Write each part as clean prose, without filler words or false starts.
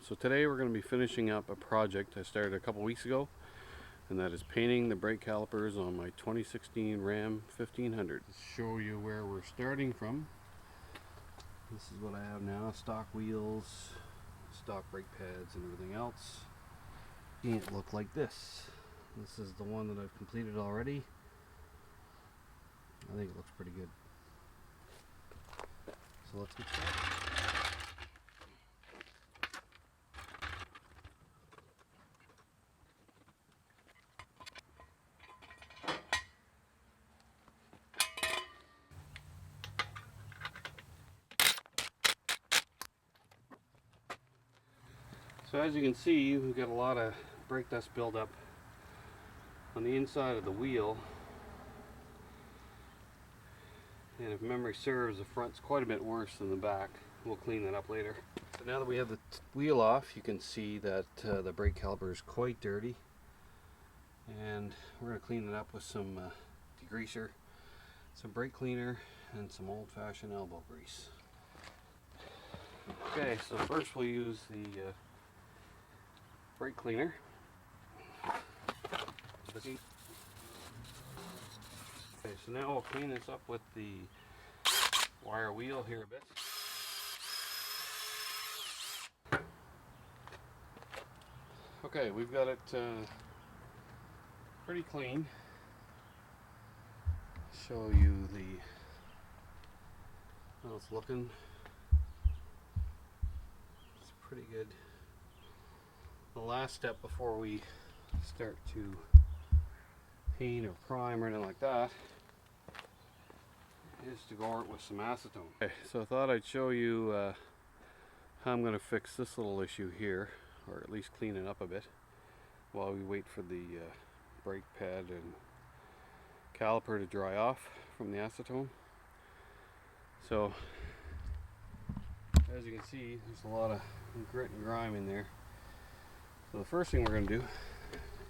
So today we're going to be finishing up a project I started a couple weeks ago, and that is painting the brake calipers on my 2016 Ram 1500. To show you where we're starting from, this is what I have now: stock wheels, stock brake pads and everything else. And it looked like this. This is the one that I've completed already. I think it looks pretty good. So let's get started. So as you can see, we've got a lot of brake dust buildup on the inside of the wheel. And if memory serves, the front's quite a bit worse than the back. We'll clean that up later. So now that we have the wheel off, you can see that the brake caliper is quite dirty. And we're going to clean it up with some degreaser, some brake cleaner, and some old-fashioned elbow grease. Okay, so first we'll use the brake cleaner. Okay, so now we'll clean this up with the wire wheel here a bit. Okay, we've got it pretty clean. Show you how it's looking. It's pretty good. The last step before we start to paint or prime or anything like that is to go over it with some acetone. Okay, so I thought I'd show you how I'm going to fix this little issue here, or at least clean it up a bit while we wait for the brake pad and caliper to dry off from the acetone. So as you can see, there's a lot of grit and grime in there. So the first thing we're going to do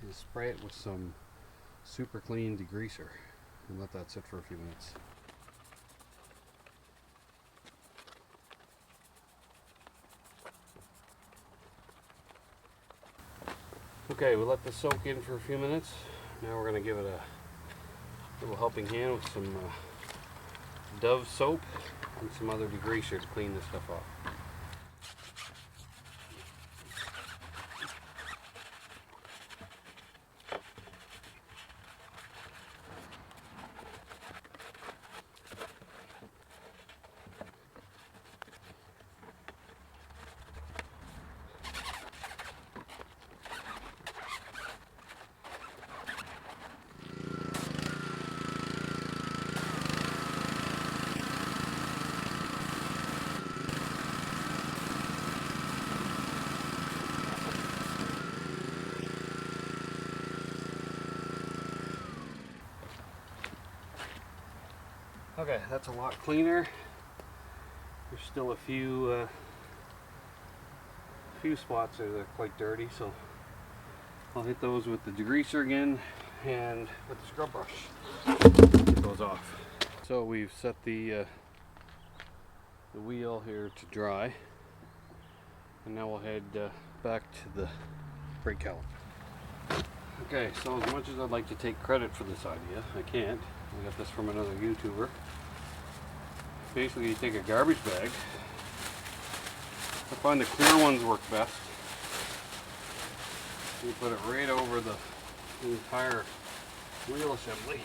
is spray it with some super clean degreaser and let that sit for a few minutes. Okay, we let this soak in for a few minutes. Now we're going to give it a little helping hand with some Dove soap and some other degreaser to clean this stuff off. Okay, that's a lot cleaner. There's still a few spots that are quite dirty, so I'll hit those with the degreaser again and with the scrub brush. Get those off. So we've set the wheel here to dry, and now we'll head back to the brake caliper. Okay, so as much as I'd like to take credit for this idea, I can't. I got this from another YouTuber. Basically, you take a garbage bag. I find the clear ones work best. You put it right over the entire wheel assembly.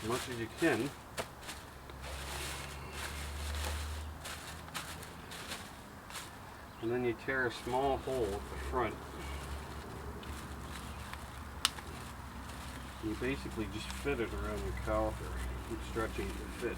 As much as you can. And then you tear a small hole at the front. You basically just fit it around the caliper. Keep stretching to fit.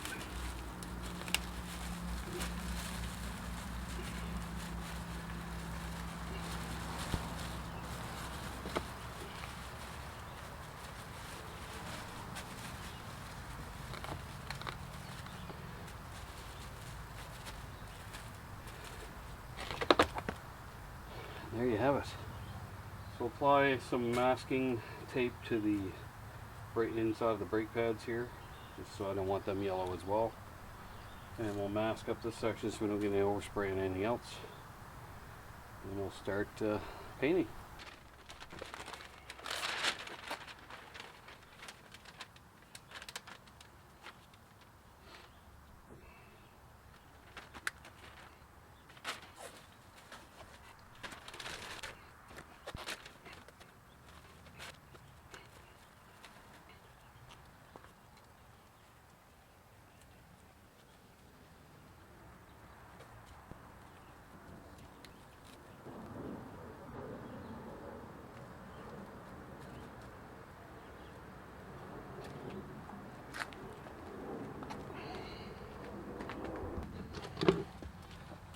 There you have it. So apply some masking tape to the right inside of the brake pads here, just so I don't want them yellow as well. And we'll mask up this section so we don't get any overspray and anything else. And we'll start painting.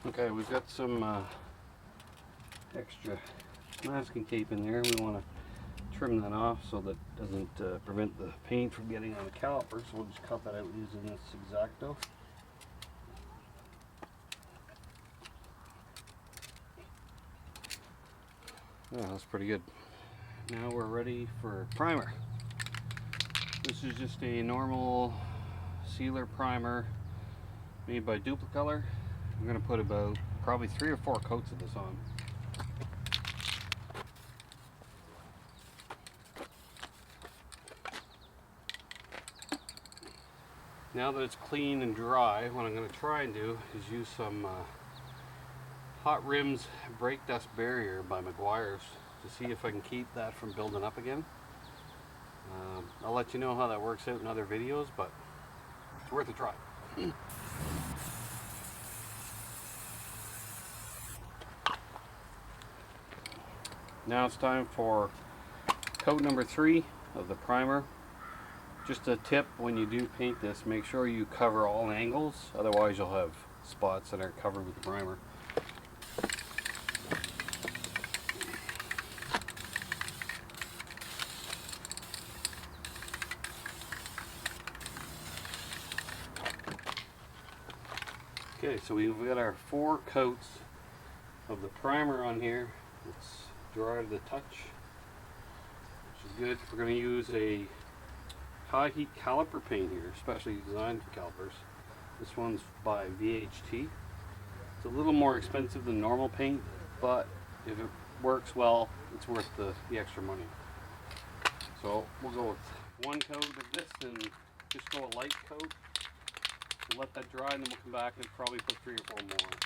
Okay, we've got some extra masking tape in there. We want to trim that off so that doesn't prevent the paint from getting on the caliper. So we'll just cut that out using this X-Acto. Oh, that's pretty good. Now we're ready for primer. This is just a normal sealer primer made by Duplicolor. I'm going to put about probably 3 or 4 coats of this on. Now that it's clean and dry, what I'm going to try and do is use some Hot Rims Brake Dust Barrier by Meguiar's to see if I can keep that from building up again. I'll let you know how that works out in other videos, but it's worth a try. Now it's time for coat number 3 of the primer. Just a tip, when you do paint this, make sure you cover all angles, otherwise you'll have spots that aren't covered with the primer. Okay, so we've got our 4 coats of the primer on here. It's dry to the touch, which is good. We're going to use a high heat caliper paint here, especially designed for calipers. This one's by VHT. It's a little more expensive than normal paint, but if it works well, it's worth the extra money. So we'll go with 1 coat of this and just go a light coat. We'll let that dry and then we'll come back and probably put 3 or 4 more on.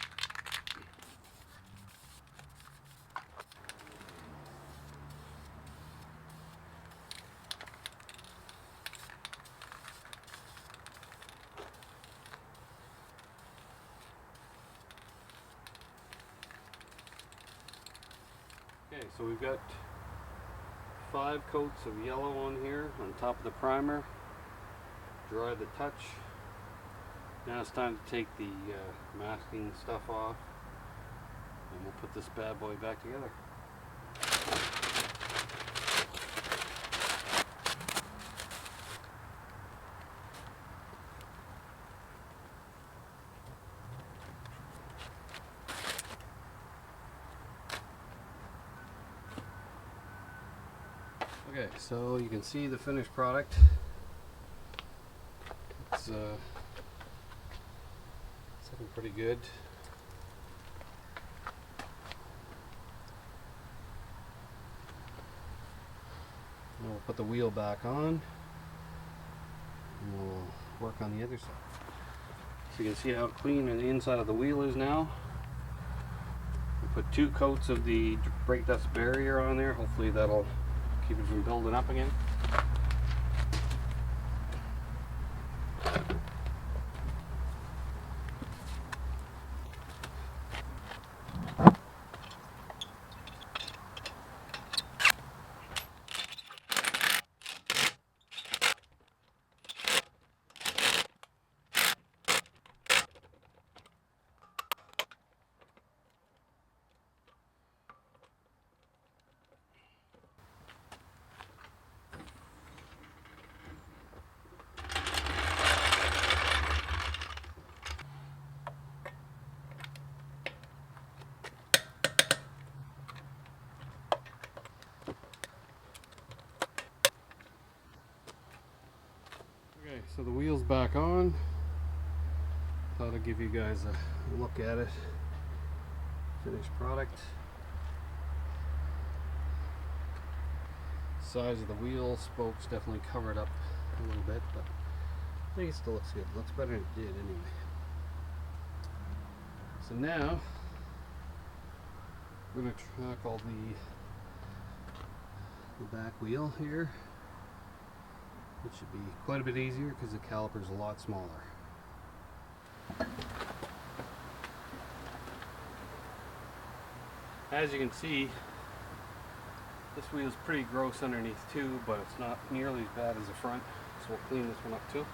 Okay, so we've got 5 coats of yellow on here on top of the primer. Dry the touch. Now it's time to take the masking stuff off, and we'll put this bad boy back together. Okay, so you can see the finished product. It's looking pretty good. Now we'll put the wheel back on and we'll work on the other side. So you can see how clean the inside of the wheel is now. We put 2 coats of the brake dust barrier on there. Hopefully that'll keep it from building up again. Okay, so the wheel's back on. Thought I'd give you guys a look at it. Finished product. Size of the wheel, spokes definitely covered up a little bit, but I think it still looks good. It looks better than it did anyway. So now we're going to tackle the back wheel here, which should be quite a bit easier because the caliper is a lot smaller. As you can see, this wheel is pretty gross underneath too, but it's not nearly as bad as the front, so we'll clean this one up too.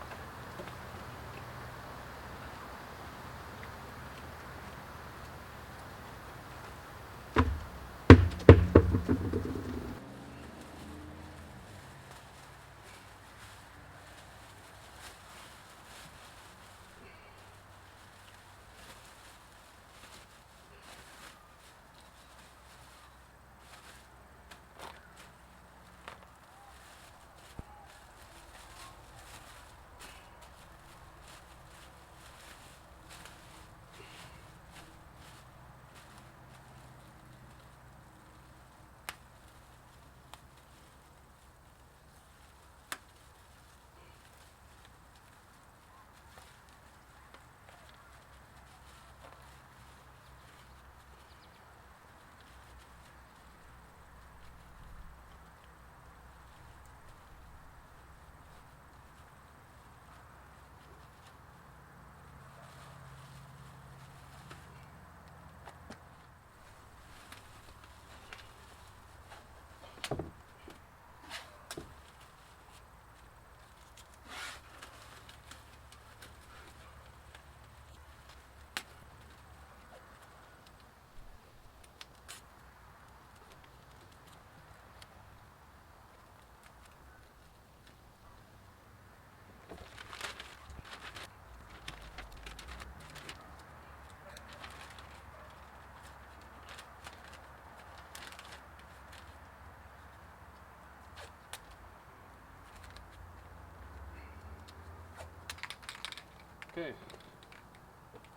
Okay,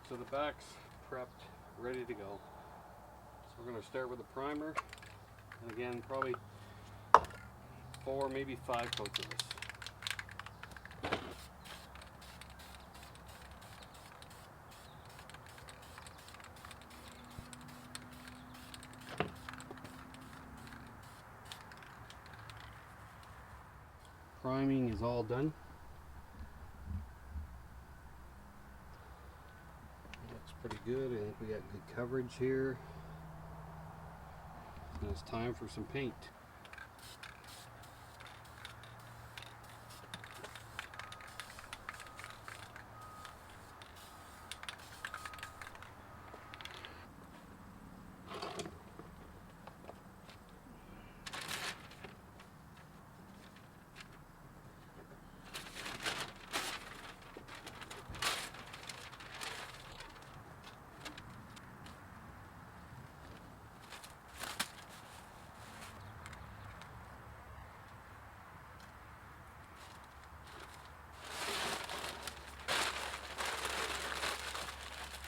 so the back's prepped, ready to go. So we're going to start with a primer, and again, probably 4, maybe 5 coats of this. Priming is all done. Looks pretty good. I think we got good coverage here. Now it's time for some paint.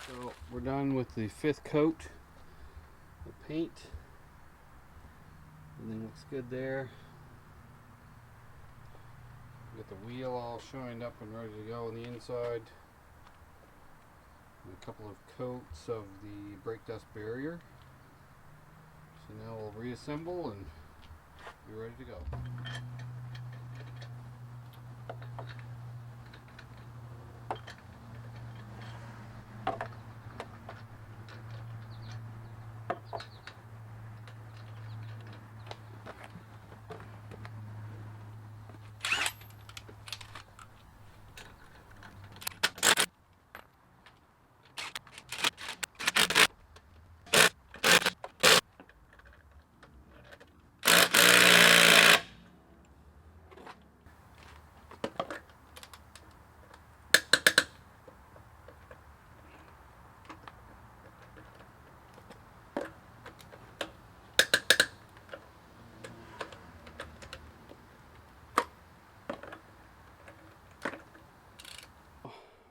So we're done with the 5th coat of paint. Everything looks good there. We got the wheel all shined up and ready to go on the inside. And a couple of coats of the brake dust barrier. So now we'll reassemble and be ready to go.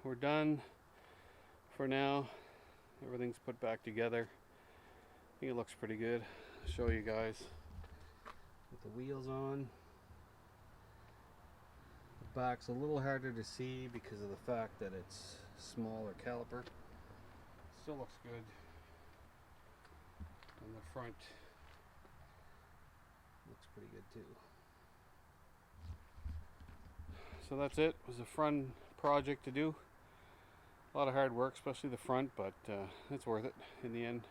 We're done. for now, everything's put back together. I think it looks pretty good. I'll show you guys with the wheels on. The back's a little harder to see because of the fact that it's smaller caliper. Still looks good. And the front looks pretty good too. So that's it. It was a fun project to do. A lot of hard work, especially the front, but it's worth it in the end.